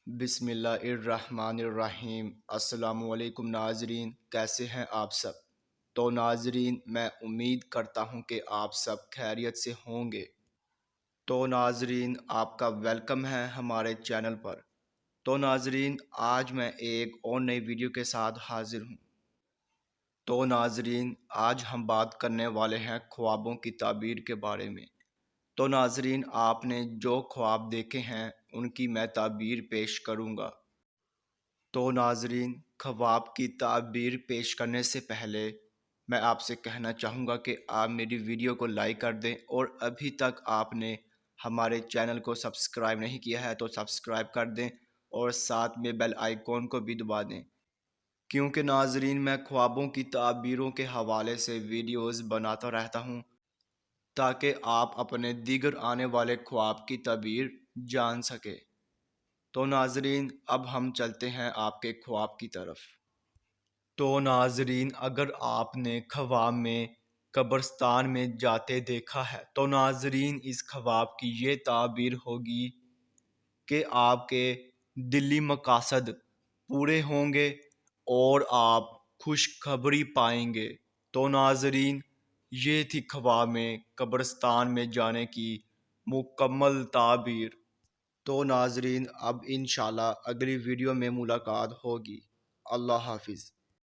بسم اللہ الرحمن الرحیم۔ السلام علیکم ناظرین، کیسے ہیں آپ سب؟ تو ناظرین، میں امید کرتا ہوں کہ آپ سب خیریت سے ہوں گے۔ تو ناظرین، آپ کا ویلکم ہے ہمارے چینل پر۔ تو ناظرین، آج میں ایک اور نئی ویڈیو کے ساتھ حاضر ہوں۔ تو ناظرین، آج ہم بات کرنے والے ہیں خوابوں کی تعبیر کے بارے میں۔ تو ناظرین، آپ نے جو خواب دیکھے ہیں ان کی میں تعبیر پیش کروں گا۔ تو ناظرین، خواب کی تعبیر پیش کرنے سے پہلے میں آپ سے کہنا چاہوں گا کہ آپ میری ویڈیو کو لائک کر دیں، اور ابھی تک آپ نے ہمارے چینل کو سبسکرائب نہیں کیا ہے تو سبسکرائب کر دیں، اور ساتھ میں بیل آئیکن کو بھی دبا دیں، کیونکہ ناظرین میں خوابوں کی تعبیروں کے حوالے سے ویڈیوز بناتا رہتا ہوں تاکہ آپ اپنے دیگر آنے والے خواب کی تعبیر جان سکیں۔ تو ناظرین، اب ہم چلتے ہیں آپ کے خواب کی طرف۔ تو ناظرین، اگر آپ نے خواب میں قبرستان میں جاتے دیکھا ہے تو ناظرین اس خواب کی یہ تعبیر ہوگی کہ آپ کے دلی مقاصد پورے ہوں گے اور آپ خوشخبری پائیں گے۔ تو ناظرین، یہ تھی خواب میں قبرستان میں جانے کی مکمل تعبیر۔ تو ناظرین، اب انشاءاللہ اگلی ویڈیو میں ملاقات ہوگی۔ اللہ حافظ۔